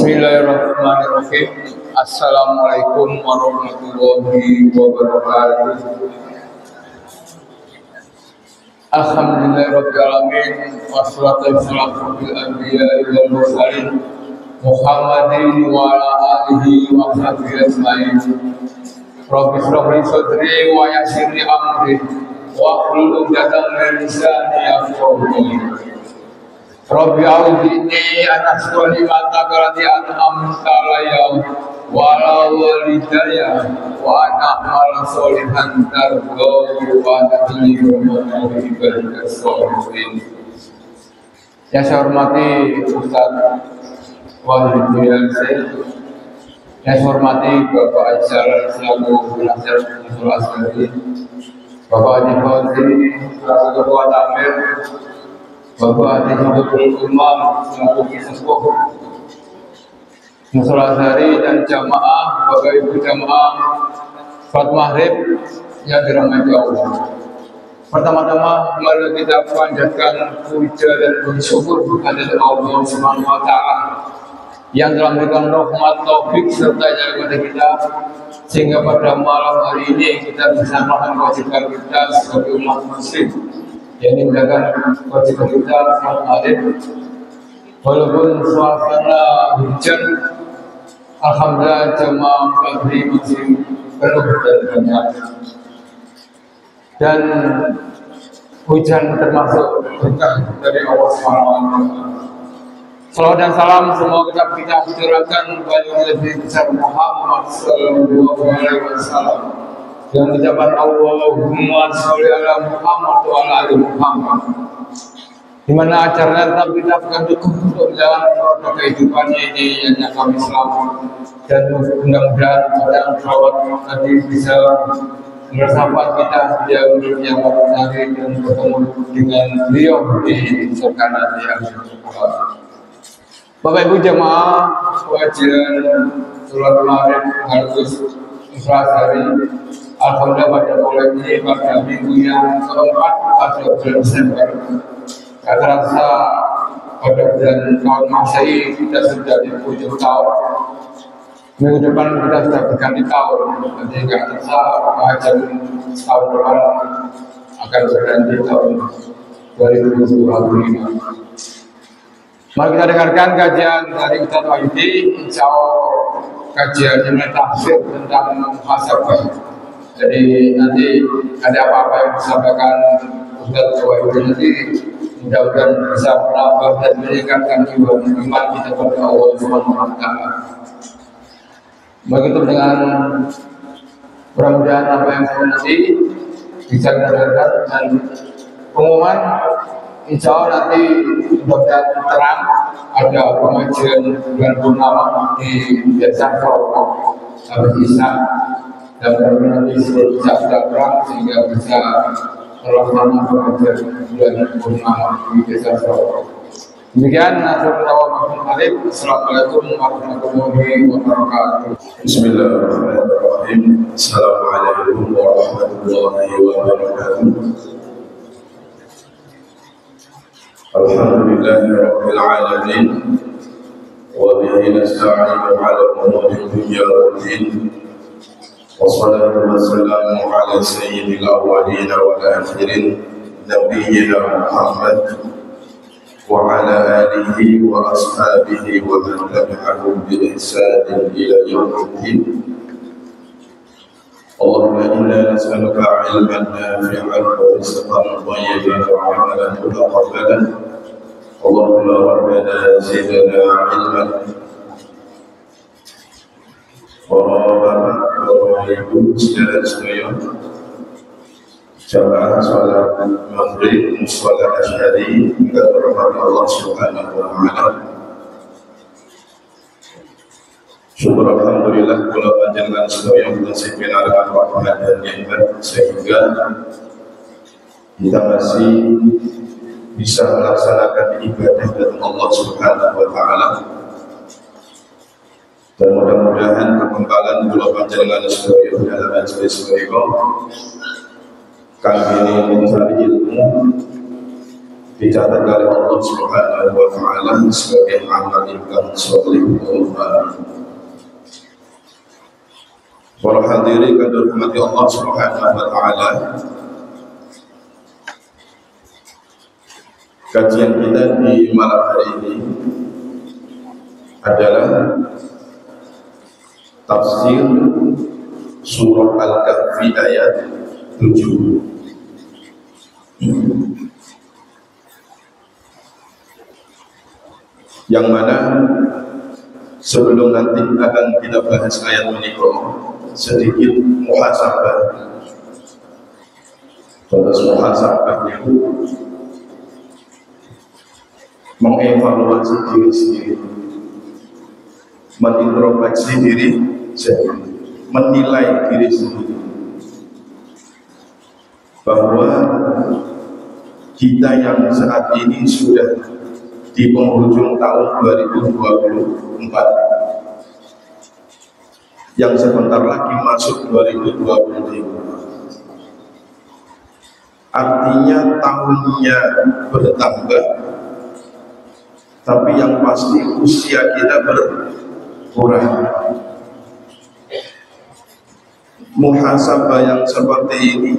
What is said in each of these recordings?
Bismillahirrahmanirrahim. Assalamualaikum warahmatullahi wabarakatuh. Alhamdulillahirabbil alamin wassalatu wassalamu ala anbiya'i wal mursalin Muhammadin wa ala alihi wa sahbihi ajmain. Rabbi shrah li sadri wa yassir li amri wa hlul 'uqdatam min lisani yafqahu qawli. Rabbi a'udzini an ashkura ni'mataka allati an'amta alayya wa ala walidayya wa an a'mala sholihan tardahu wa adkhilni fi ibadika sholihin. Yang saya hormati Ustaz Wahid Yasin, yang saya hormati Bapak Ajar selaku penasihat Musul Asgari, Bapak Haji Fauzi selaku Ketua Tamir, Bapak Haji Habibul Umam selaku Kisepuh Musul Asgari dan jamaah, Bapak Ibu jamaah Salat Maghrib yang dirahmati Allah. Pertama-tama mari kita panjatkan puja dan bersyukur kepada Allah Subhanahu wa taala yang telah memberikan rahmat, taufik serta hidayah kepada kita sehingga pada malam hari ini kita bisa melakukan kewajiban kita sebagai umat muslim, yakni menjalankan kewajiban kita salat maghrib walaupun suasana hujan. Alhamdulillah jemaah pagi masih penuh dan banyak, dan hujan termasuk berkah dari Allah SWT. Salawat dan salam semua kita curahkan kepada Nabi besar Muhammad Sallallahu Alaihi Wasallam dengan ucapan Allahumma sholli ala Muhammad wa ala ali Muhammad, di mana acaranya tetap kita akan dukung untuk menjalankan roda kehidupannya ini yang kami selamat, dan mudah-mudahan pada salawat nanti bisa bersama kita yang hari dan bertemu dengan beliau di surga nanti. Bapak Ibu jemaah pengajian Salat Maghrib Harus Ikhlas hari, alhamdulillah pada mulai ini pada minggu yang keempat pada bulan Desember. Tak terasa pada bulan tahun Masehi kita sudah di ujung tahun. Minggu depan kita sudah berganti tahun. Nanti nggak terasa pengajian tahun depan akan berganti tahun 2025. Mari kita dengarkan kajian dari Ustaz Wahyudi. Insya Allah kajian ini tafsir tentang muhasabah. Jadi nanti ada apa-apa yang disampaikan Ustaz Wahyudi nanti mudah-mudahan bisa menambah dan meningkatkan iman kita kepada Allah Subhanahu wa taala. Begitu dengan mudah-mudahan apa yang saya nanti bisa dengarkan dan pengumuman. Insya Allah nanti mudah-mudahan terang ada pengajian bulan purnama di Desa Proko habis Isya, dan nanti sudah terang sehingga bisa terlaksana pengajian bulan purnama di Desa Proko. Demikian Assalamualaikum warahmatullahi wabarakatuh. Bismillahirrahmanirrahim. Assalamualaikum warahmatullahi wabarakatuh. Alhamdulillahi Rabbil Alamin, wa bihi nasta'inu ala umuri dunya wad din, wassalatu wassalamu ala sayyidil awwalin wal akhirin nabiyyina Muhammad wa ala alihi wa ashabihi wa man tabi'ahum bi ihsanin ila yaumiddin. Allahumma inna nas'aluka 'ilman nafi'an wa rizqan thayyiban wa 'amalan mutaqabbalan. Allahumma rabbana zidna 'ilman wa ibu sedaya jamaah salat maghrib musalla asyhari kita berhormat Allah Subhanahu wa taala. Syukur alhamdulillah kula panjenengan sedaya masih pinarang rahmat dan nikmat sehingga kita masih bisa melaksanakan ibadah kepada Allah Subhanahu wa taala. Dan mudah-mudahan kebengkalan kula panjenengan sedaya dalam majelis menika kami ini mencari ilmu dicatat oleh Allah Subhanahu wa taala sebagai amal ingkang saleh Allah. Para hadirin kang dirahmati Allah Subhanahu wa taala, kajian kita di malam hari ini adalah tafsir surah Al-Kahfi ayat 7. Yang mana sebelum nanti akan kita bahas ayat menikah, sedikit muhasabah. Proses muhasabah itu mengevaluasi diri sendiri, menintrospeksi diri sendiri, menilai diri sendiri, bahwa kita yang saat ini sudah di penghujung tahun 2024, yang sebentar lagi masuk 2025, artinya tahunnya bertambah, tapi yang pasti usia kita berkurang. Muhasabah yang seperti ini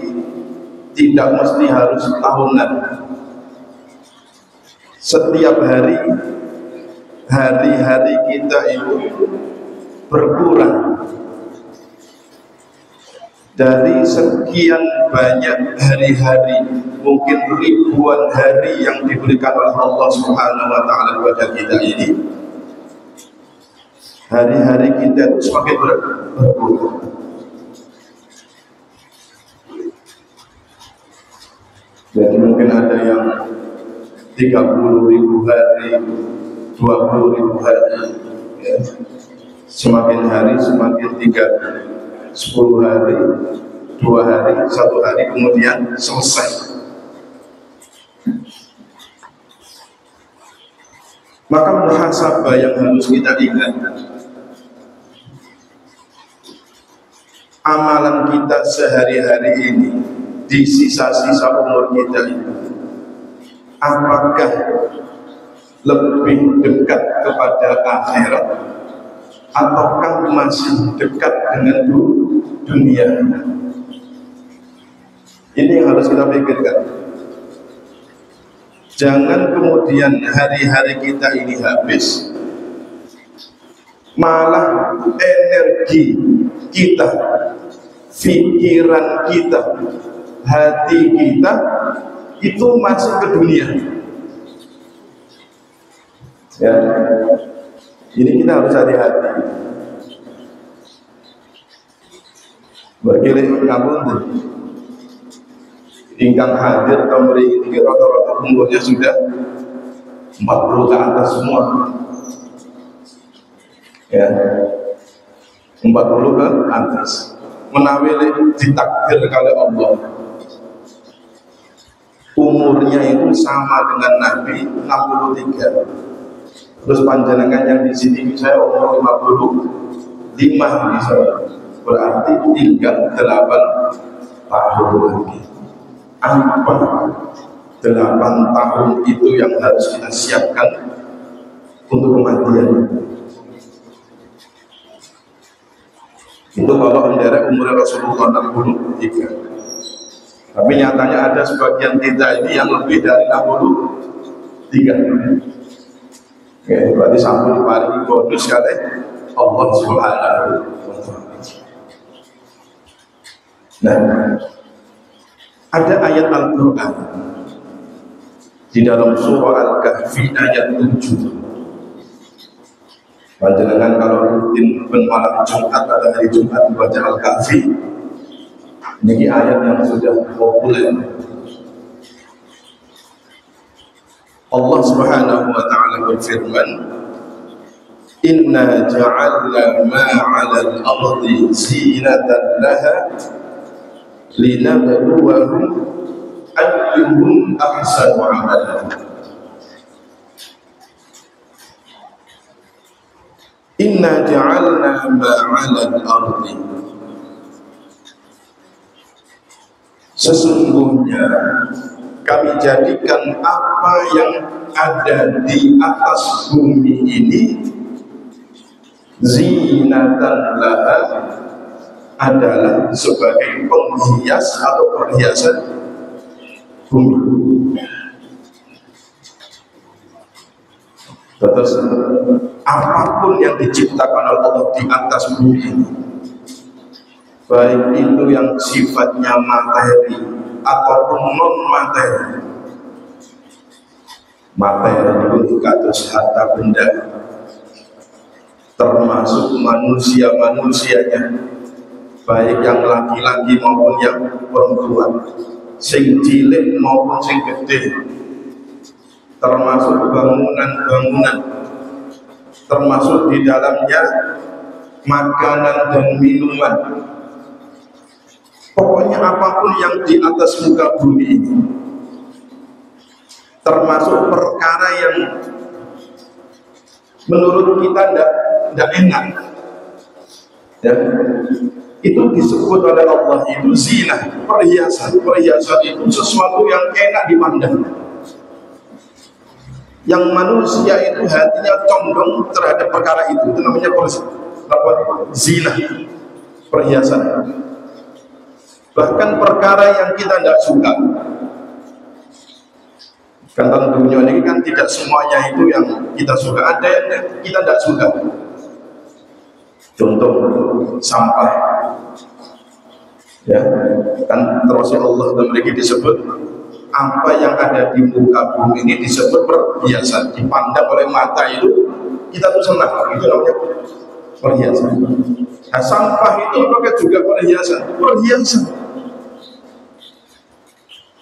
tidak mesti harus tahunan. Setiap hari-hari kita itu berkurang. Dari sekian banyak hari-hari, mungkin ribuan hari yang diberikan oleh Allah Subhanahu wa taala kepada kita ini, hari-hari kita itu semakin berkurang. Jadi mungkin ada yang 30.000 hari, 20.000 hari, ya. Semakin hari semakin 10 hari, 2 hari, 1 hari, kemudian selesai. Maka muhasabah yang harus kita ingat, amalan kita sehari-hari ini, di sisa-sisa umur kita ini, apakah lebih dekat kepada akhirat ataukah masih dekat dengan dunia? Ini yang harus kita pikirkan. Jangan kemudian hari-hari kita ini habis, malah energi kita, pikiran kita, hati kita itu masih ke dunia. Ya, ini kita harus hati-hati. Berkilik ngapunten, ingkang hadir tahun ini rata-rata umurnya sudah 40 ke atas semua. Ya, 40 ke atas. Menawi ditakdir oleh Allah, umurnya itu sama dengan Nabi 63. Terus panjenengan yang di sini saya umur 55 misalnya, berarti tinggal 8 tahun lagi. Apa 8 tahun itu yang harus kita siapkan untuk kematian? Itu kalau menderek umur Rasulullah 63. Tapi nyatanya ada sebagian kita ini yang lebih dari 63. Oke, berarti sampun diparingi bonus oleh Allah Subhanahu wa taala. Nah, ada ayat Al-Qur'an di dalam surah Al-Kahfi ayat 7. Panjenengan kalau rutin malam Jumat atau hari Jumat membaca Al-Kahfi, ini ayat yang sudah populer. Allah Subhanahu wa ta'ala berfirman, inna ja'alna ma'ala al-ardi zinatan laha linabluwahum ayyuhum ahsanu amalan. Inna ja'alna ma'ala al-ardi, sesungguhnya kami jadikan apa yang ada di atas bumi ini zinatan laha, adalah sebagai penghias atau perhiasan bumi. Terus apapun yang diciptakan oleh Allah di atas bumi ini, baik itu yang sifatnya materi ataupun non materi. Materi itu kados harta benda, termasuk manusia-manusianya, baik yang laki-laki maupun yang perempuan, sing cilik maupun sing gede, termasuk bangunan-bangunan, termasuk di dalamnya makanan dan minuman. Pokoknya apapun yang di atas muka bumi ini, termasuk perkara yang menurut kita tidak enak, ya, itu disebut oleh Allah itu zina, perhiasan. Perhiasan itu sesuatu yang enak dipandang, yang manusia itu hatinya condong terhadap perkara itu namanya zina, perhiasan. Bahkan perkara yang kita tidak suka, kan tentunya ini kan tidak semuanya itu yang kita suka, ada yang kita tidak suka. Contoh sampah, ya kan terus Allah dan mereka disebut apa yang ada di muka bumi ini disebut perhiasan, dipandang oleh mata itu kita tuh senang, itu namanya perhiasan. Nah, sampah itu apakah juga perhiasan? Perhiasan.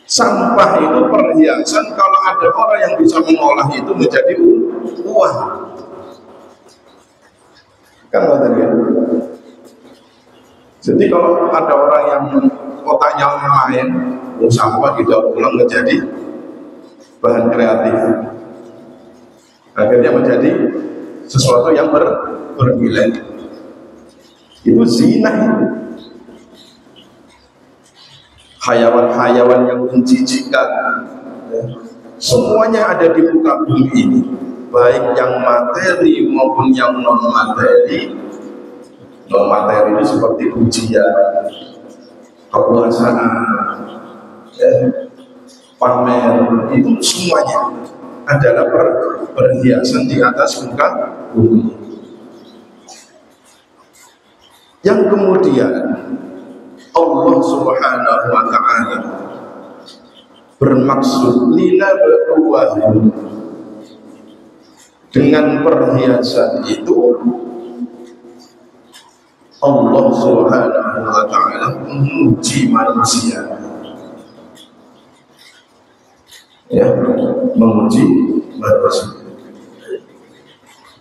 Sampah itu perhiasan kalau ada orang yang bisa mengolah itu menjadi uang. Kan tadi ya. Jadi kalau ada orang yang otaknya main, sampah didaur ulang menjadi bahan kreatif, akhirnya menjadi sesuatu yang bernilai. Itu zina itu. Hayawan-hayawan yang menjijikkan, ya, semuanya ada di muka bumi ini, baik yang materi maupun yang non materi. Non materi itu seperti ujian, kekuasaan, ya, pamer, itu semuanya adalah perhiasan di atas muka bumi. Yang kemudian Allah Subhanahu wa ta'ala bermaksud lina berubah dengan perhiasan itu. Allah Subhanahu wa ta'ala menguji manusia, ya, menguji manusia.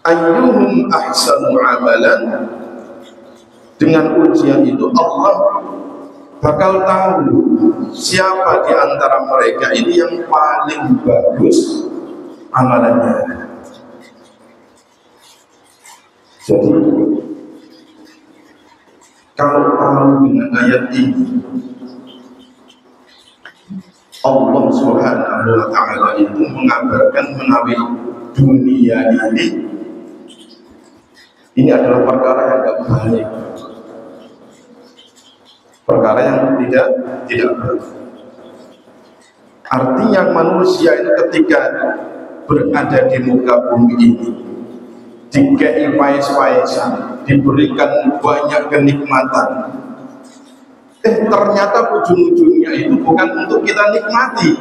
Ayyuhum ahsanu amalan, dengan ujian itu Allah bakal tahu siapa di antara mereka ini yang paling bagus amalannya. Jadi kalau tahu dengan ayat ini, Allah Subhanahu wa ta'ala itu mengabarkan menawi dunia ini adalah perkara yang tidak baik, perkara yang tidak baik. Artinya manusia itu ketika berada di muka bumi ini dikei pais-paisan, diberikan banyak kenikmatan, ternyata ujung-ujungnya itu bukan untuk kita nikmati,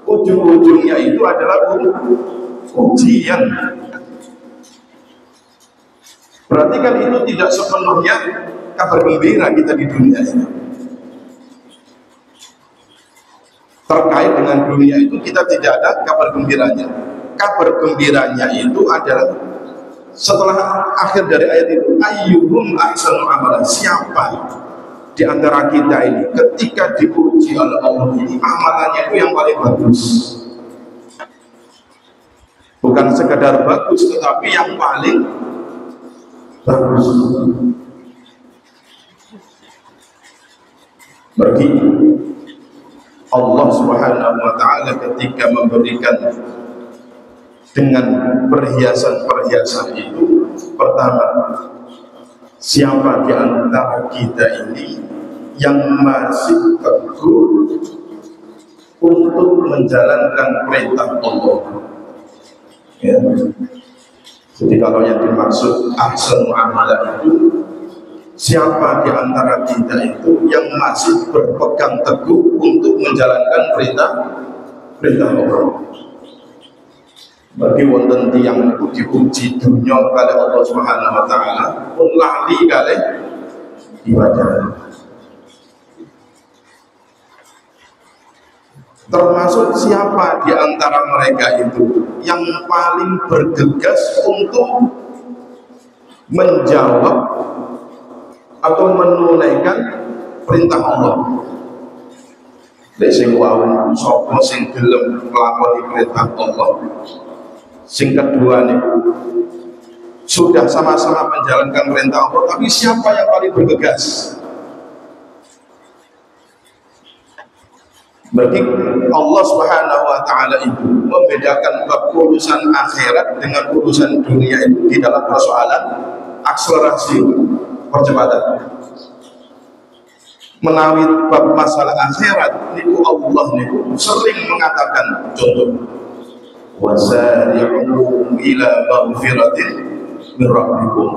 ujung-ujungnya itu adalah ujian. Berarti kan itu tidak sepenuhnya kabar gembira kita di dunia ini. Terkait dengan dunia itu kita tidak ada kabar gembiranya. Kabar gembiranya itu adalah setelah akhir dari ayat itu, ayyuhum ahsanu amalan, siapa di antara kita ini ketika diuji oleh Allah ini amalannya itu yang paling bagus. Bukan sekadar bagus, tetapi yang paling bagus. Berarti Allah Subhanahu wa taala ketika memberikan dengan perhiasan-perhiasan itu, pertama, siapa di antara kita ini yang masih teguh untuk menjalankan perintah Allah? Ya. Jadi kalau yang dimaksud ahsanu amalan itu, siapa di antara kita itu yang masih berpegang teguh untuk menjalankan perintah Allah? Bagi wonten tiyang diuji dunia oleh Allah Subhanahu wa taala pun lali kali ibadah. Termasuk siapa di antara mereka itu yang paling bergegas untuk menjawab atau menunaikan perintah Allah? Sing wau sapa sing gelem nglakoni perintah Allah. Sing kedua nih, sudah sama-sama menjalankan perintah Allah, tapi siapa yang paling bergegas? Berarti Allah Subhanahu wa taala itu membedakan bab urusan akhirat dengan urusan dunia itu di dalam persoalan akselerasi percepatan. Menawi bab masalah akhirat niku Allah niku sering mengatakan, contoh, wasari'u ila maghfiratin min rabbikum,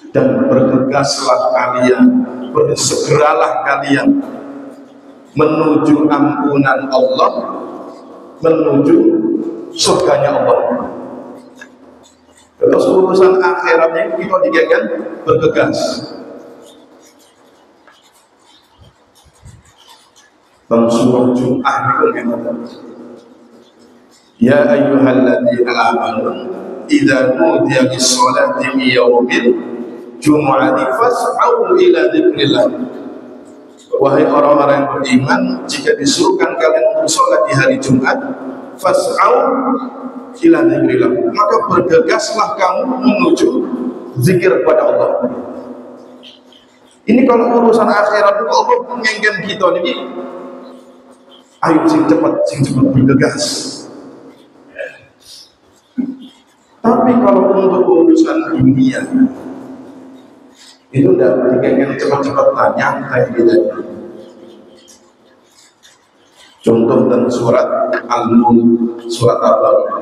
dan bergegaslah kalian, bersegeralah kalian menuju ampunan Allah, menuju surganya Allah. Terus urusan akhiratnya kita digagan bergegas. Bang surah Jum'ah itu gimana? Ya ayyuhalladzina amanu idza nudiya lis-sholati min yaumil jumu'ati fas'au ila dzikrillah. Wahai orang-orang yang beriman, jika disuruhkan kalian untuk sholat di hari Jumat, fas'au ila dzikrillah, maka bergegaslah kamu menuju zikir kepada Allah. Ini kalau urusan akhirat itu Allah menginginkan kita ini, ayo sing cepat bergegas. Tapi kalau untuk urusan dunia itu tidak diinginkan cepat-cepat tanya kayak gitu. Contoh dan surat Al-Mulk, surat Al-Baqarah.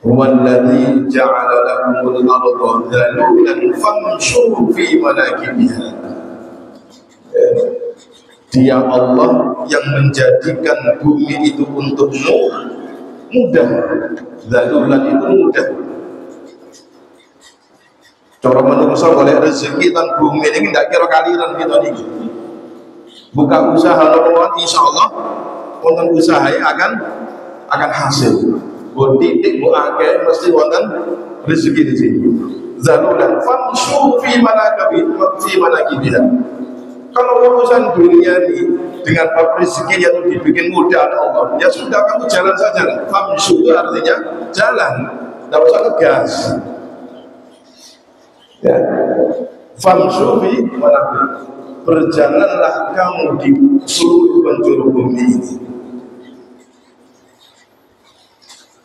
Huwallazi ja'ala lakumul arda dhalulan famshu fi manakibiha. Dia Allah yang menjadikan bumi itu untukmu mudah. Dhalulan itu mudah. Cara menungso oleh rezeki dan bumi ini tidak kira kaliran kita nih. Buka usaha lawan, insya Allah wonten usahanya akan hasil. Bu titik bu akeh mesti wonten rezeki di sini. Zalulan famshu fi manakibiha. Kalau urusan dunia ini dengan bab rezeki yang dibikin mudah oleh Allah, ya sudah kamu jalan saja. Famshu artinya jalan, tidak usah ngegas. Ya, famshu fi manakibiha, berjalanlah kamu di seluruh penjuru bumi ini.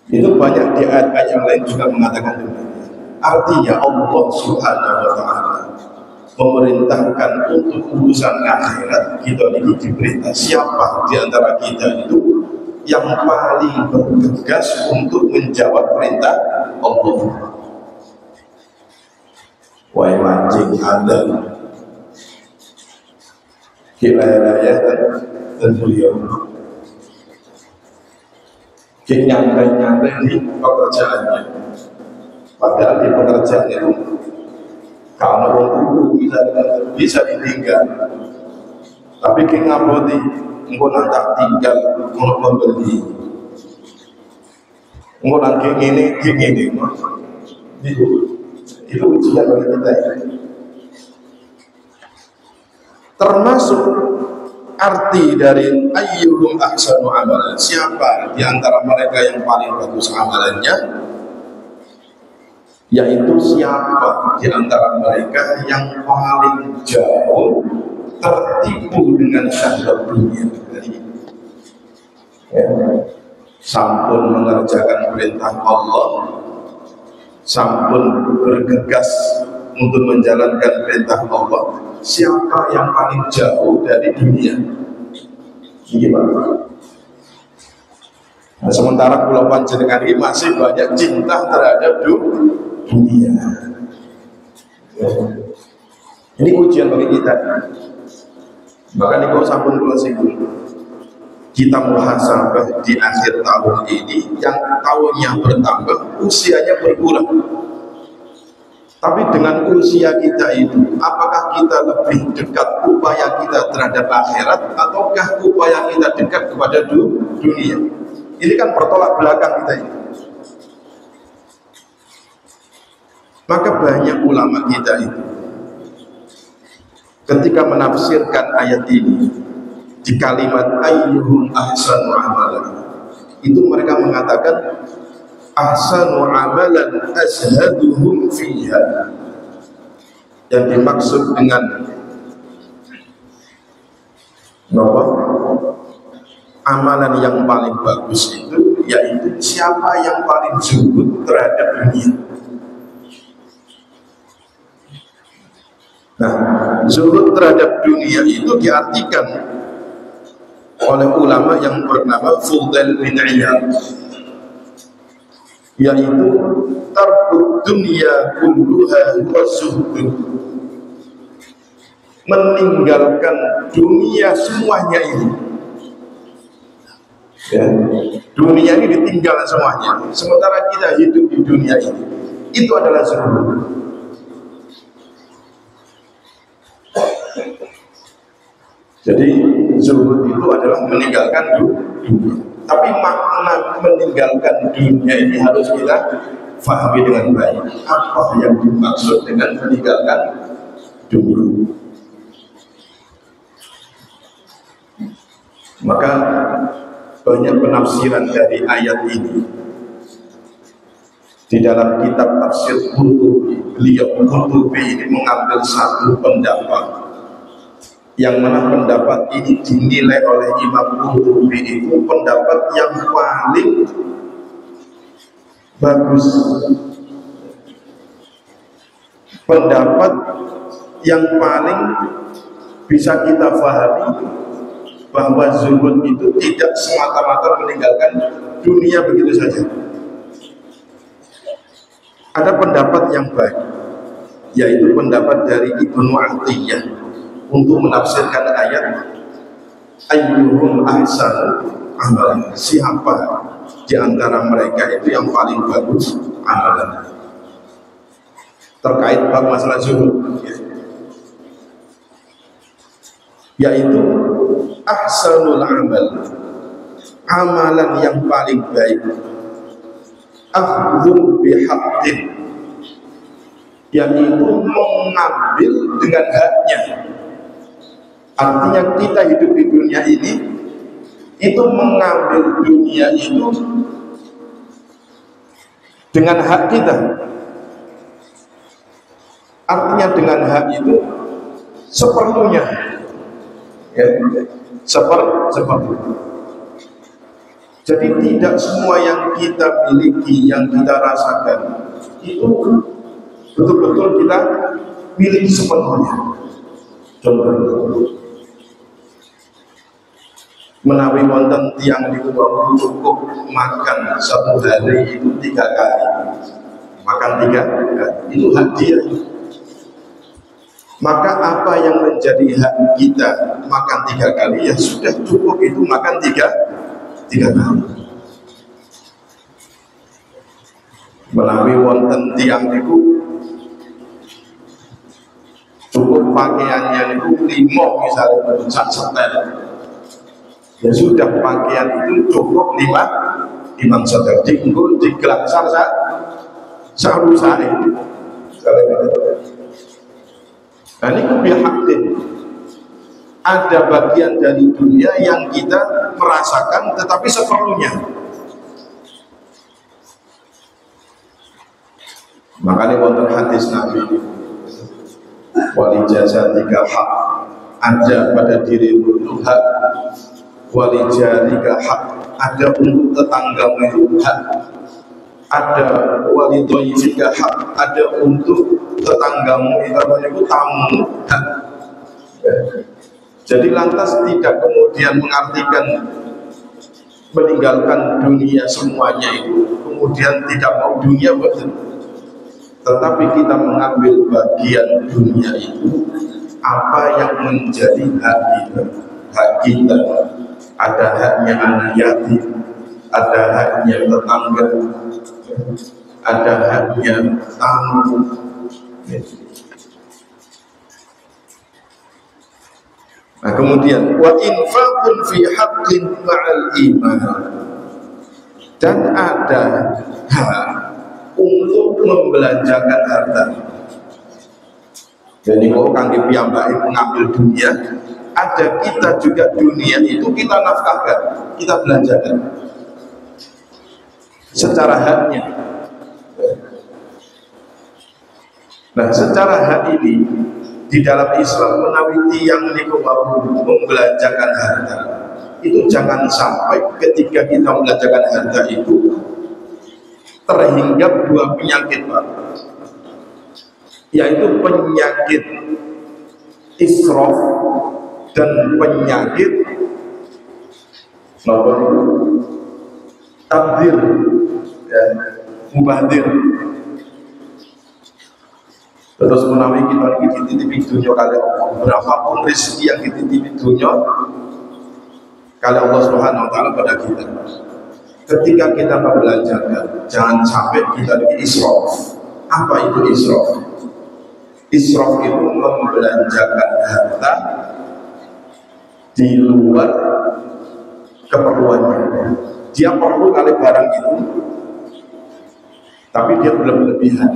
Itu banyak di ayat-ayat yang lain juga mengatakan demikian. Artinya Allah Subhanahu wa taala memerintahkan untuk urusan akhirat kita ini diperintah siapa di antara kita itu yang paling bergegas untuk menjawab perintah Allah. Wahai mancing Anda Hilal-hilal dan beliau nyantai-nyantai di pekerjaannya, padahal di pekerjaan itu kalau orang itu bisa ditinggal, tapi ngaboti engkau nanti tinggal mau membeli, engkau nanti ini itu ujian bagi kita. Termasuk arti dari ayyuhum ahsanu amalan, siapa di antara mereka yang paling bagus amalannya, yaitu siapa di antara mereka yang paling jauh tertipu dengan syahwat dunia. Ya. Sampun mengerjakan perintah Allah, sampun bergegas untuk menjalankan perintah Allah. Siapa yang paling jauh dari dunia? Ini Pak. Nah, sementara pulau panjenengan ini masih banyak cinta terhadap dunia. Ya. Ini ujian bagi kita. Maka niku sampun kula singgung. Kita muhasabah di akhir tahun ini, yang tahunnya bertambah, usianya berkurang. Tapi dengan usia kita itu, apakah kita lebih dekat upaya kita terhadap akhirat, ataukah upaya kita dekat kepada dunia? Ini kan bertolak belakang kita ini. Maka banyak ulama kita itu ketika menafsirkan ayat ini di kalimat ayyuhum ahsanu amalan, itu mereka mengatakan ahsanu amalan azhaduhum fiha. Yang dimaksud dengan amalan yang paling bagus itu yaitu siapa yang paling zuhud terhadap dunia. Nah, zuhud terhadap dunia itu diartikan oleh ulama yang bernama Fudail bin Iyad, yaitu tarbud dunia kulluha wa zuhud, meninggalkan dunia semuanya ini. Ya, dunia ini ditinggal semuanya, sementara kita hidup di dunia ini, itu adalah zuhud. Jadi zuhud itu adalah meninggalkan dunia. Tapi makna meninggalkan dunia ini harus kita fahami dengan baik. Apa yang dimaksud dengan meninggalkan dunia? Maka banyak penafsiran dari ayat ini. Di dalam kitab tafsir Qurtubi, beliau Qurtubi ini mengambil satu pendapat, yang mana pendapat ini dinilai oleh Imam Qurtubi itu pendapat yang paling bagus, pendapat yang paling bisa kita pahami, bahwa zuhud itu tidak semata-mata meninggalkan dunia begitu saja. Ada pendapat yang baik, yaitu pendapat dari Ibnu Atiyah untuk menafsirkan ayat ayyuhum ahsanu amalan, siapa di antara mereka itu yang paling bagus amalan, terkait bab masalah zuhud, yaitu ahsanul amal, amalan yang paling baik, akhdhu bihaqqin, yaitu mengambil dengan haknya. Artinya kita hidup di dunia ini itu mengambil dunia itu dengan hak kita. Artinya dengan hak itu seperlunya, ya, seperti. Jadi tidak semua yang kita miliki, yang kita rasakan itu betul-betul kita miliki sepenuhnya. Contoh, menawi wonten tiang di rumah cukup makan satu hari itu 3 kali, makan 3 kali, itu hak dia. Maka apa yang menjadi hak kita makan 3 kali, ya sudah cukup itu makan 3 kali. Menawi wonten tiang itu cukup pakaiannya itu 5 misalnya sak setel, ya sudah pakaian itu cukup 5 setel, dienggo digelangsar sak rusane. Nah ini bihaqqin, ada bagian dari dunia yang kita merasakan tetapi seperlunya. Makanya wonten hadis Nabi, wali jasa 3 hak, ada pada dirimu itu hak, walijarika hak, ada untuk tetanggamu itu hak, ada walidhoifika hak, ada untuk tetanggamu itu tamu hak. Jadi lantas tidak kemudian mengartikan meninggalkan dunia semuanya itu kemudian tidak mau dunia, betul. Tetapi kita mengambil bagian dunia itu apa yang menjadi hak kita. Hak kita ada haknya anak yatim, ada haknya tetangga, ada haknya tamu. Nah kemudian wa infaqun fi haqqin ma'al iman, dan ada hak untuk membelanjakan harta. Jadi kalau kangge piyambake mengambil dunia, ada kita juga dunia itu kita nafkahkan, kita belanjakan secara haknya. Nah secara hak ini di dalam Islam menawiti yang niku membelanjakan harta itu jangan sampai ketika kita membelanjakan harta itu terhinggap dua penyakit, Pak, yaitu penyakit israf dan penyakit tabdir, ya, mubazir. Terus menawi kita dititipi dunia kali Allah, berapapun rezeki yang dititipi dunia kali Allah Subhanahu wa taala pada kita, ketika kita membelanjakan jangan sampai kita israf. Apa itu israf? Israf itu membelanjakan harta di luar keperluannya. Dia perlu kali barang itu, tapi dia berlebihan.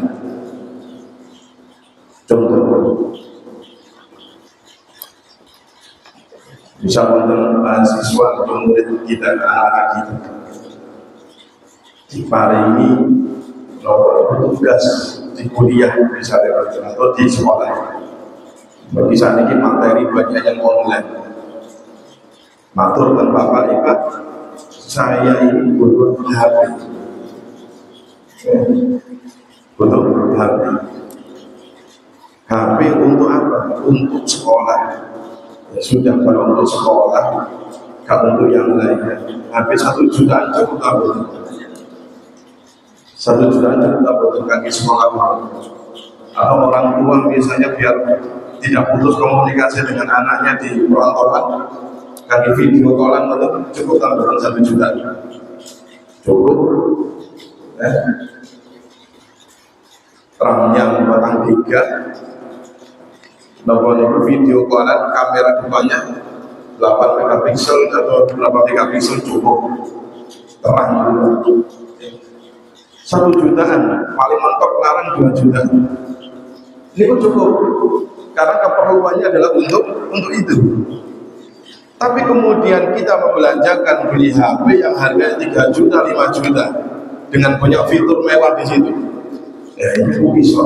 Contoh, bisa untuk mahasiswa atau murid kita, anak-anak kita diparingi tugas di kuliah misalnya atau di sekolah. Bagi saat ini materi banyak yang online. Matur dan Bapak Ibu, saya ini butuh HP. Butuh HP. HP untuk apa? Untuk sekolah. Ya sudah, kalau untuk sekolah, kalau untuk yang lainnya, HP 1 jutaan cukup tabung. 1 jutaan cukup tabung kaki sekolah. Atau orang tua biasanya biar tidak putus komunikasi dengan anaknya di perantauan, kaki video callan cukup tabung 1 juta. Cukup. RAM-nya 4 giga. Nomor video callan, kamera depannya 8 megapiksel atau berapa megapiksel cukup, terang. 1 jutaan, paling mentok larang 2 juta. Ini pun cukup, karena keperluannya adalah untuk itu. Tapi kemudian kita membelanjakan beli HP yang harganya 3 juta, 5 juta dengan banyak fitur mewah di situ. Ya itu bisa.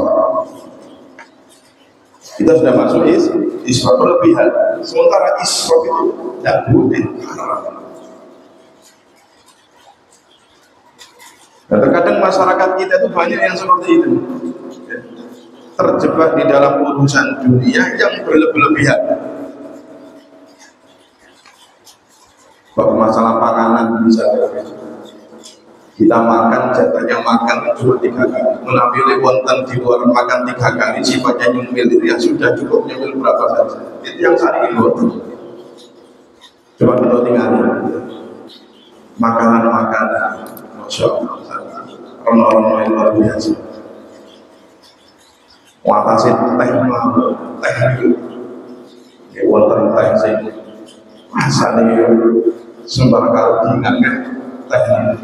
Kita sudah masuk israf berlebihan. Sementara israf itu tidak boleh. Nah, terkadang masyarakat kita itu banyak yang seperti itu, terjebak di dalam urusan dunia yang berlebihan. Bab masalah panganan misalnya, kita makan jatahnya makan cuma 3 kali, menambil wonten di luar makan 3 kali sifatnya nyemil, ya sudah cukup nyemil berapa saja. Itu yang saat ini loh. Coba kita tinggalin makanan-makanan, masya Allah, rono-rono yang luar biasa. Watasi teh mabuk, teh itu, ya wonten teh sih, masa nih sembarang kali diingatkan teh ini.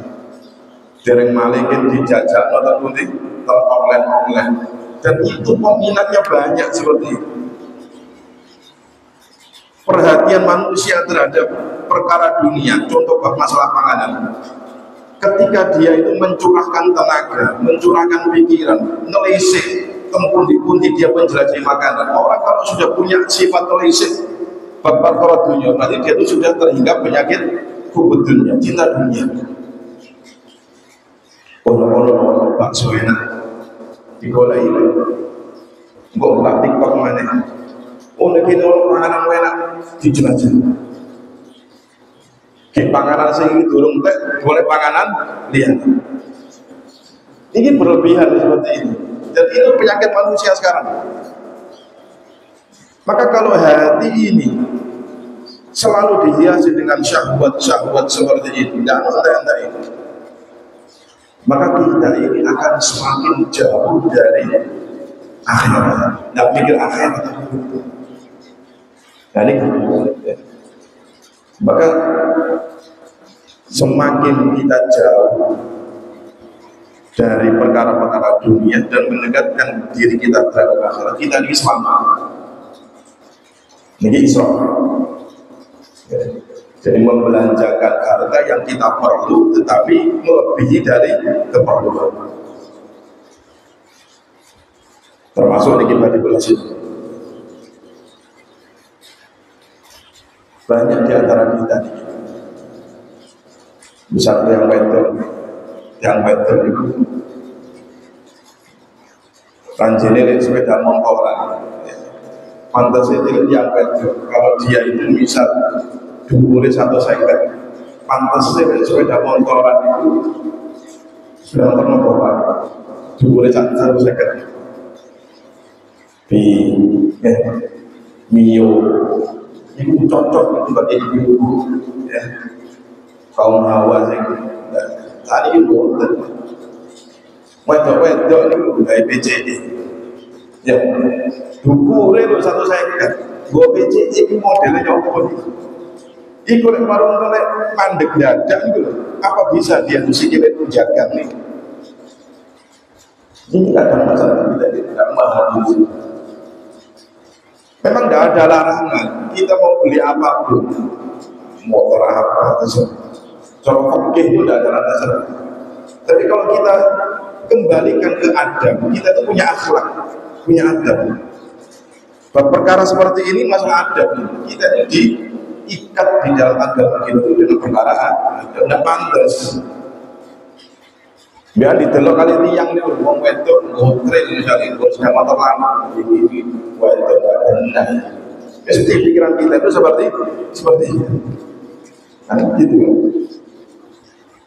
Dereng malikin dijajak nonton putih online, dan itu peminatnya banyak seperti itu. Perhatian manusia terhadap perkara dunia, contoh masalah panganan, ketika dia itu mencurahkan tenaga, mencurahkan pikiran, nelisik tempundi-pundi dia menjelajahi makanan. Orang kalau sudah punya sifat nelisik, perkara dunia, berarti dia itu sudah terhingga penyakit hubud dunia, cinta dunia. Ono bakso enak digolai kok buka TikTok mana nek kene ono panganan enak dijelajah ki panganan sing durung tek boleh panganan lihat ini berlebihan seperti ini dan itu penyakit manusia sekarang. Maka kalau hati ini selalu dihiasi dengan syahwat-syahwat seperti ini dan entah-entah ini, maka kita ini akan semakin jauh dari akhirat. Tidak mikir akhirat. Nah ini maka semakin kita jauh dari perkara-perkara dunia dan mendekatkan diri kita terhadap akhirat, kita ini selamat. Ini Isra. Jadi membelanjakan harta yang kita perlu tetapi melebihi dari keperluan. Termasuk di kita dibelas itu. Banyak di antara kita nih. Bisa yang betul itu ranjini sepeda motoran. Pantas itu yang betul. Kalau dia itu misal umurnya 1,50, pantas sepeda motoran itu sudah pernah bawa umurnya 1,50 di Mio itu cocok bagi ibu ya kaum hawa sih tadi itu wedok itu dari PCI ya umurnya 1,50 gua PCI itu modelnya nyopot iku nek marung nek mandek dadak itu apa bisa dia sikile menjaga nih ini kadang masalah kita tidak memahami. Memang tidak ada larangan kita mau beli apapun motor apa cara fikih itu tidak ada larangan. Tapi kalau kita kembalikan ke adab, kita itu punya akhlak, punya adab. Perkara seperti ini masalah adab kita diikat di dalam agama kita itu dengan perkara adab, tidak pantas. Biar ditelok kali tiang ini wong wedok ngotre misalnya kalau sudah motor lama ini wedok enggak benar. Mesti pikiran kita itu seperti itu. Kan gitu.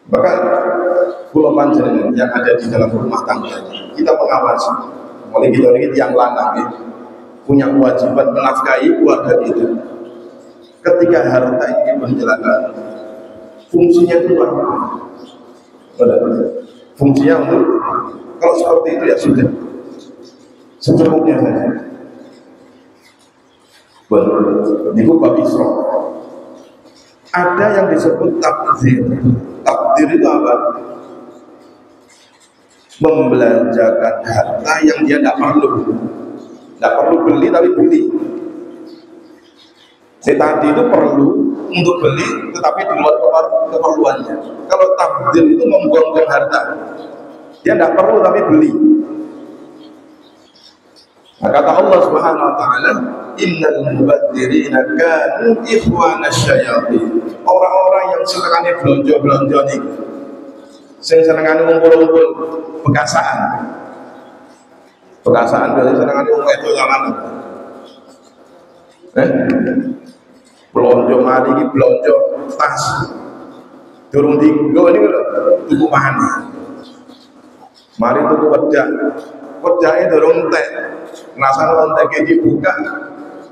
Maka pulau panjenengan yang ada di dalam rumah tangga kita mengawasi. Mulai kita ini yang lanang ya, punya kewajiban menafkahi keluarga kita. Ketika harta ini berjalan, fungsinya itu apa? Fungsinya untuk kalau seperti itu ya sudah secukupnya saja. Ini bab Isra. Ada yang disebut takdir. Takdir itu apa? Membelanjakan harta yang dia tidak perlu beli tapi beli. Tadi itu perlu untuk beli tetapi di luar keperluannya. Kalau takdir itu membuang-buang harta, dia tidak perlu tapi beli. Nah, kata Allah Subhanahu wa taala, innal mubadzirina kanu ikhwanasy syayatin. Orang-orang yang senengane blonjo-blonjo niku. Sing senengane ngumpul-ngumpul bekasaan. Bekasaan berarti senengane wong wedok lanang. Belonjo mari iki belonjo tas. Durung tinggo niku lho, tuku mana? Mari tuku wedak. Wedake durung entek. Rasane enteke dibuka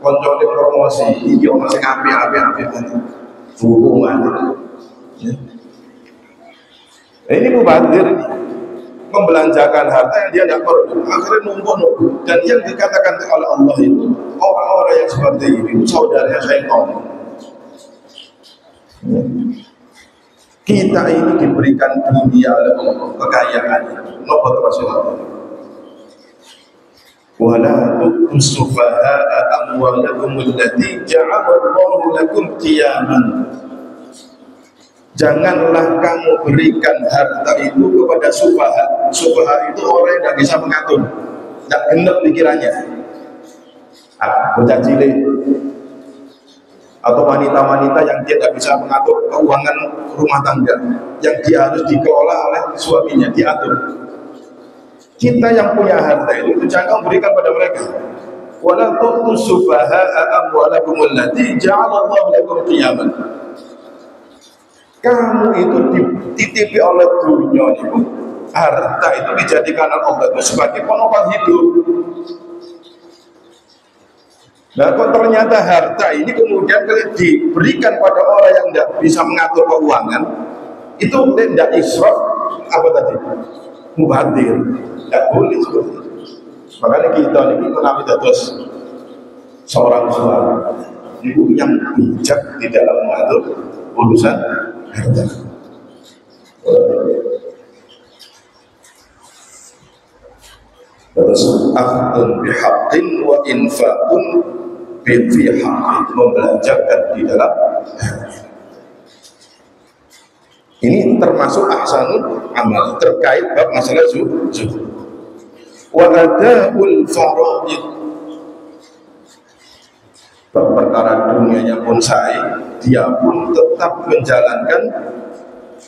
koncone promosi. Iki ono sing apik-apik banget. Hubungan. Ini mubadzir ini. Membelanjakan harta yang dia tidak perlu, akhirnya numpuk. Dan yang dikatakan oleh Allah itu orang-orang yang seperti ini saudara syaitan. Kita ini diberikan dunia oleh Allah, kekayaan. Nobat Rasulullah. Wala tusufaha'a amwalakum allati ja'alallahu lakum qiyaman. Janganlah kamu berikan harta itu kepada sufaha. Sufaha itu orang yang tidak bisa mengatur, tidak genep pikirannya. Bocah cilik atau wanita-wanita yang dia tidak bisa mengatur keuangan rumah tangga, yang dia harus dikelola oleh suaminya, diatur. Kita yang punya harta itu jangan berikan pada mereka. Wala tu'tu sufaha'a amwalakum allati ja'alallahu lakum qiyaman. Kamu itu dititipi oleh dunia itu, harta itu dijadikan Allah itu sebagai penopang hidup. Nah, kok ternyata harta ini kemudian diberikan pada orang yang tidak bisa mengatur keuangan, itu tidak israf, apa tadi? Mubazir. Tidak boleh seperti itu. Makanya kita ini menawi terus seorang suami ibu yang bijak di dalam mengatur urusan harta. Terus akhdun bihaqqin wa infaqun fi haqqin, membelanjakan di dalam harta. Ini termasuk ahsanul amal terkait bab masalah zuhud. Wa adaul faraid, perkara dunianya pun dia pun tetap menjalankan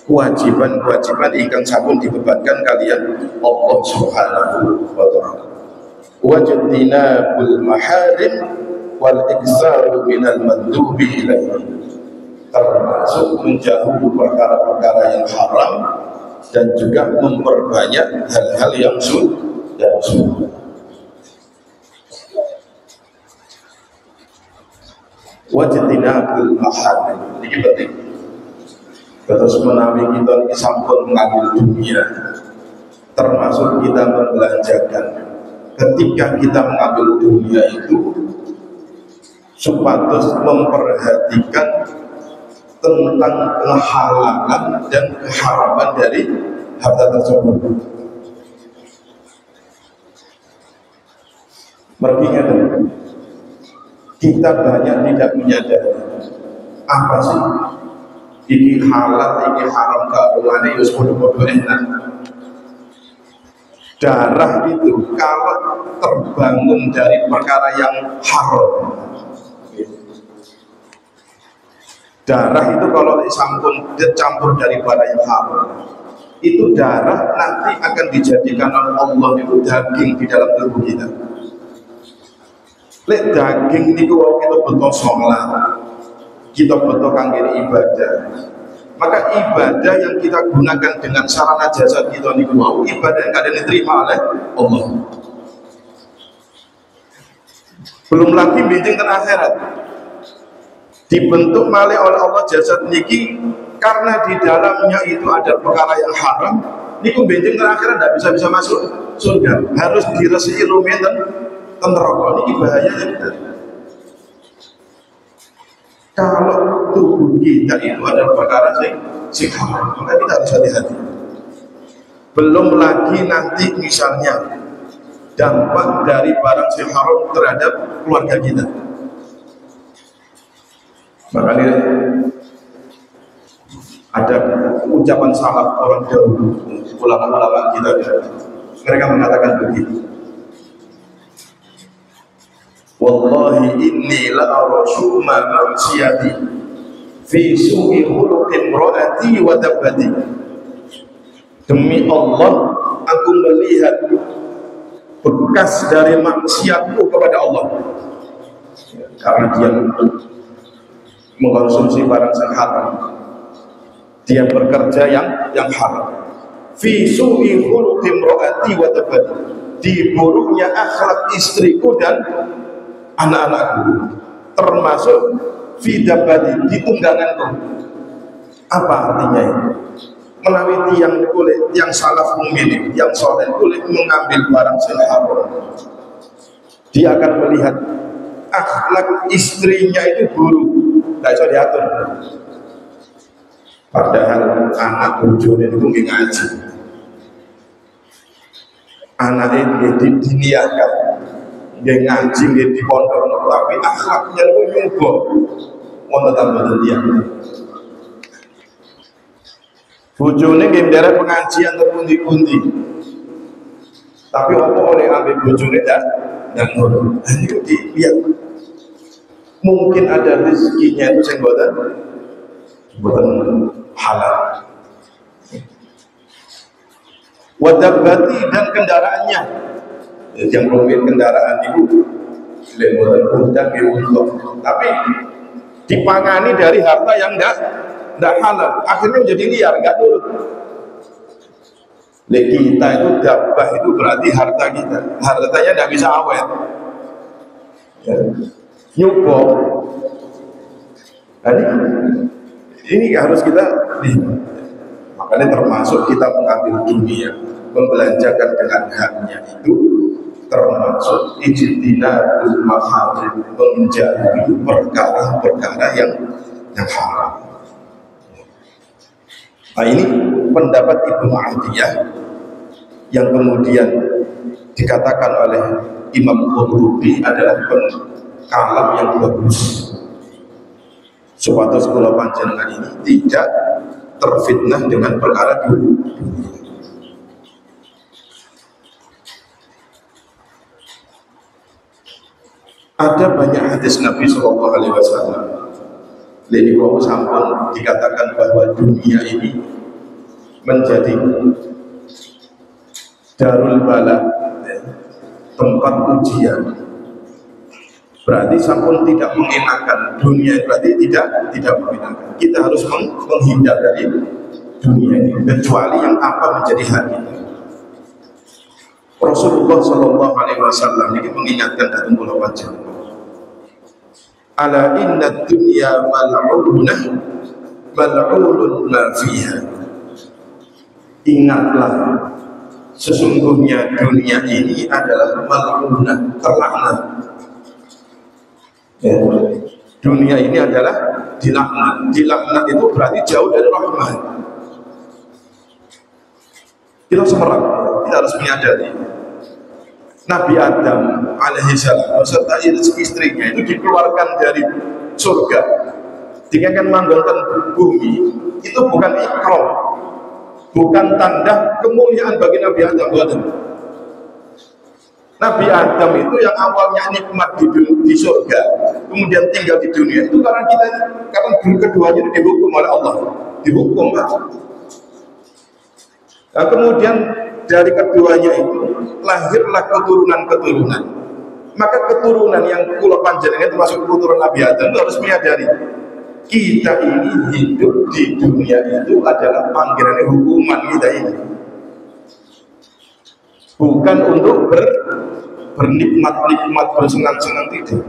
kewajiban-kewajiban ingkang sampun dibebankan kalian Allah Subhanahu wa taala. Wajtinabul maharim wal iksaru minal mandhubi ilaihi, termasuk menjauhi perkara-perkara yang haram dan juga memperbanyak hal-hal yang sunnah. Wajtinabul maharim ini penting. Terus menawi kita ini sampun mengambil dunia, termasuk kita membelanjakan. Ketika kita mengambil dunia itu, supados memperhatikan tentang kehalalan dan keharaman dari harta tersebut. Merginya kita banyak tidak menyadari apa sih ini halal, ini haram, keagungannya yus bodoh-bodoh enak. Darah itu kalau terbangun dari perkara yang haram, darah itu kalau dicampur dari barang yang haram, itu darah nanti akan dijadikan oleh Allah itu daging di dalam tubuh kita. Lek daging ini kalau kita betul sholat, kita betul kangge ibadah, maka ibadah yang kita gunakan dengan sarana jasad kita ini mau ibadah yang kadang diterima oleh Allah. Belum lagi bincang tentang akhirat, dibentuk malih oleh Allah jasad niki karena di dalamnya itu ada perkara yang haram. Niku bincang tentang akhirat tidak bisa masuk surga, harus diresi lumen dan neraka. Ini bahayanya kita. Kalau tubuh kita itu ada perkara sing haram, maka kita harus hati-hati. Belum lagi nanti misalnya dampak dari barang sing haram terhadap keluarga kita. Makanya ada ucapan salaf orang dahulu, ulama-ulama kita, mereka mengatakan begitu. Wallahi inni la'ara syuma maksiyati fi su'i khuluqin ra'ati wa dabbati. Demi Allah, aku melihat bekas dari maksiatku kepada Allah, karena dia mengkonsumsi barang yang haram, dia bekerja yang haram. Fi su'i khuluqin ra'ati wa dabbati, di buruknya akhlak istriku dan anak-anakku, termasuk fidabadi, di tungganganku. Apa artinya itu? Menawi yang salaf mukmin, yang soleh boleh mengambil barang yang haram, dia akan melihat akhlak istrinya itu buruk, tidak bisa diatur. Padahal anak bojone itu ngaji, anaknya diniatkan dia ngaji, dia di pondok, tapi akhlaknya itu nyugo wonten tambah dia. Bojone nggih nderek pengajian terpundi-pundi, tapi apa oleh ambil bojone dan ngono. Ini lihat mungkin ada rezekinya itu sing boten halal. Wadabati dan kendaraannya, yang rumit kendaraan itu boten udah untuk, tapi dipangani dari harta yang enggak halal, akhirnya menjadi liar, enggak nurut. Kita itu dabbah itu berarti harta kita, hartanya enggak bisa awet. Nyuko. Jadi ini harus kita makanya termasuk kita mengambil dunia, membelanjakan dengan haknya itu termasuk ijtinabul maharim, menjauhi perkara-perkara yang haram. Nah ini pendapat Ibnu Atiyah yang kemudian dikatakan oleh Imam Qurtubi adalah kalam yang bagus. Supados kula panjenengan ini tidak terfitnah dengan perkara dunia. Ada banyak hadis Nabi Shallallahu Alaihi Wasallam. Jadi kalau sampun dikatakan bahwa dunia ini menjadi darul bala, tempat ujian. Berarti sampun tidak mengenakan dunia, berarti tidak mengenakan. Kita harus menghindar dari dunia ini, kecuali yang apa menjadi hak kita. Rasulullah Shallallahu Alaihi Wasallam ini mengingatkan datang pulau wajah. Ala inna dunya mal'unah mal'unun ma fiha. Ingatlah, sesungguhnya dunia ini adalah mal'unah, terlaknat. Ya. Dunia ini adalah dilaknat. Dilaknat itu berarti jauh dari rahmat. Kita semerang, kita harus menyadari Nabi Adam alaihissalam beserta istrinya itu dikeluarkan dari surga, dengan manggonkan bumi, itu bukan ikram, bukan tanda kemuliaan bagi Nabi Adam. Nabi Adam itu yang awalnya nikmat di surga, kemudian tinggal di dunia itu karena keduanya dihukum oleh Allah, dihukum. Nah, kemudian dari keduanya itu lahirlah keturunan-keturunan. Maka keturunan yang kula panjenengan termasuk keturunan Nabi Adam itu harus menyadari kita ini hidup di dunia itu adalah panggilan hukuman kita ini, bukan untuk bernikmat-nikmat, bersenang-senang, tidak.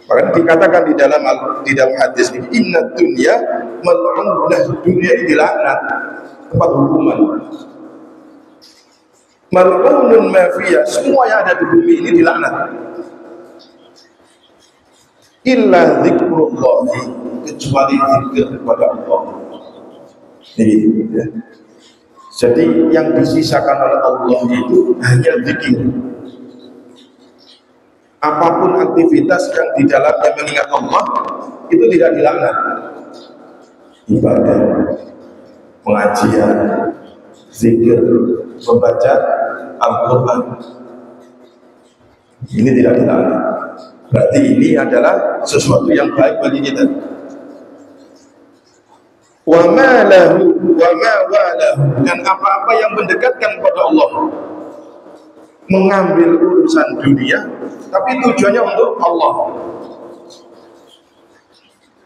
Maka dikatakan di dalam hadis ini, inna dunya mal'unah, dunia ini dilaknat, tempat hukuman. Mal'unun ma fiha, semua yang ada di bumi ini dilaknat. Illa zikrullah, kecuali zikir kepada Allah. Jadi yang disisakan oleh Allah itu hanya zikir. Apapun aktivitas yang di dalamnya mengingat Allah itu tidak dilaknat. Ibadah, pengajian, zikir, membaca Al-Quran, ini tidak dilaknat. Berarti ini adalah sesuatu yang baik bagi kita. Wa ma lahu wa ma walahu, dan apa-apa yang mendekatkan kepada Allah, mengambil urusan dunia tapi tujuannya untuk Allah.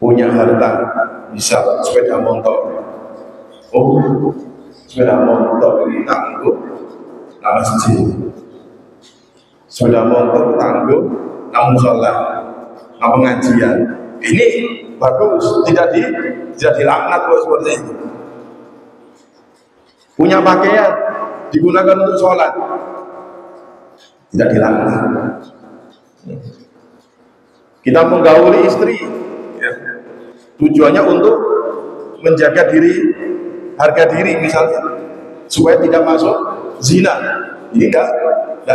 Punya harta, bisa sepeda motor, sepeda motor ini tangguh masjid, sepeda motor tangguh musola, pengajian, ini bagus, tidak dilaknat kalau seperti ini. Punya pakaian digunakan untuk sholat, tidak dilaknat. Kita menggauli istri, ya, tujuannya untuk menjaga harga diri misalnya, supaya tidak masuk zina, ini tidak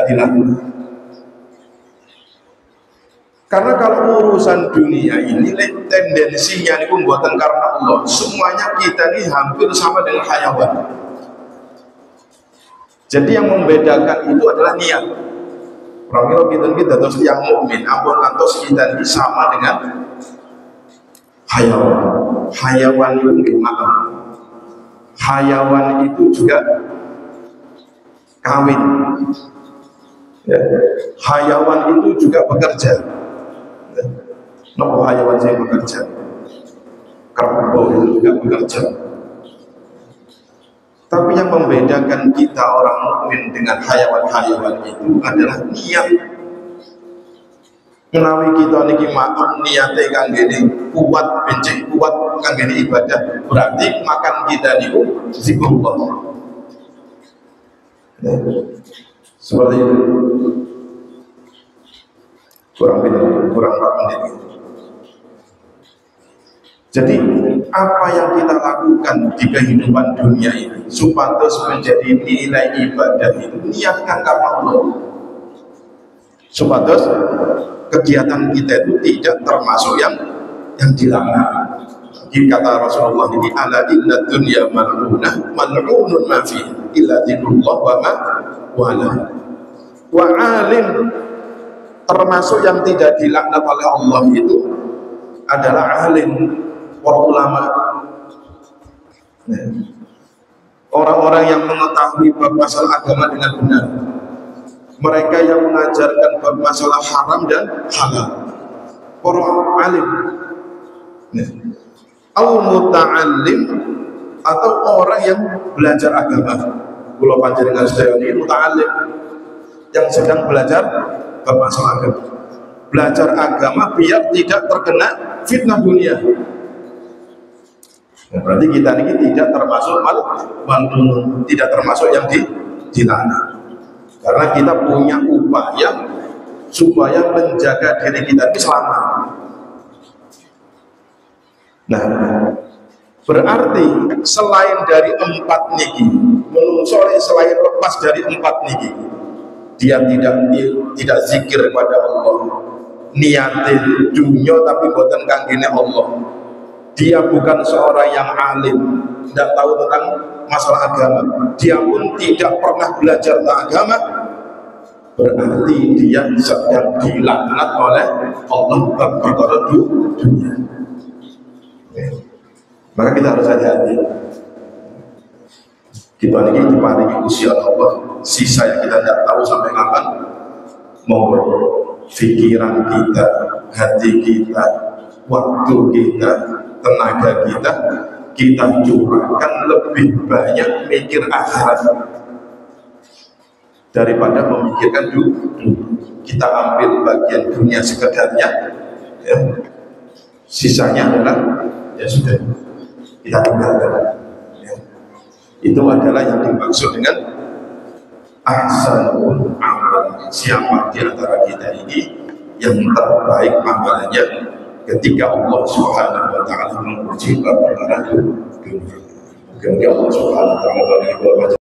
dilaknat. Karena kalau urusan dunia ini tendensinya ini pembuatan karena Allah, semuanya kita ini hampir sama dengan hayawan. Jadi yang membedakan itu adalah niat. Pramila kita terus yang mukmin, ampun antos kita ini sama dengan hayawan. Hayawan itu gimana? Hayawan itu juga kawin. Ya. Hayawan itu juga bekerja. Ya. Nopo hayawan saya bekerja. Kerbau itu juga bekerja. Tapi yang membedakan kita orang mukmin dengan hayawan-hayawan itu adalah niat. Menawi kita niki maaf niate kanggene kuat benci kuat kanggene ibadah, berarti makan kita niku zikrullah. Ya. Seperti itu. Kurang menit. Jadi apa yang kita lakukan di kehidupan dunia ini supados menjadi nilai ibadah itu niatkan karena Allah. Supados kegiatan kita itu tidak termasuk yang dilarang. Jadi kata Rasulullah ini ala inna dunya mal'unah mal'unun ma fi illa dzikrullah wa ma wala. Wa alim termasuk yang tidak dilaknat oleh Allah itu adalah alim, para ulama, orang-orang yang mengetahui bab masalah agama dengan benar, mereka yang mengajarkan bab masalah haram dan halal, para alim, al-muta'allim atau orang yang belajar agama. Kula panjenengan sedaya ini muta'allim yang sedang belajar bab masalah agama, belajar agama biar tidak terkena fitnah dunia. Nah, berarti kita ini tidak termasuk tidak termasuk yang dilaknat, karena kita punya upaya supaya menjaga diri kita ini selamat. Nah, berarti selain dari 4 niki, selain lepas dari 4 niki, dia tidak zikir pada Allah, niatin dunia tapi bukan kanggene Allah. Dia bukan seorang yang alim, tidak tahu tentang masalah agama, dia pun tidak pernah belajar tentang agama, berarti dia sedang dilaknat oleh Allah perkara dunia. Maka kita harus hati-hati. Kita ini diparingi usia Allah, sisa yang kita tidak tahu sampai kapan. Mau pikiran kita, hati kita, waktu kita, tenaga kita curahkan lebih banyak mikir akhirat daripada memikirkan dunia. Kita ambil bagian dunia sekedarnya, ya. Sisanya adalah ya sudah kita tinggalkan. Ya. Itu adalah yang dimaksud dengan ahsanul amal. Siapa di antara kita ini yang terbaik amalannya ketika Allah Subhanahu wa taala menguji perkara dunia. Mungkin Allah Subhanahu wa taala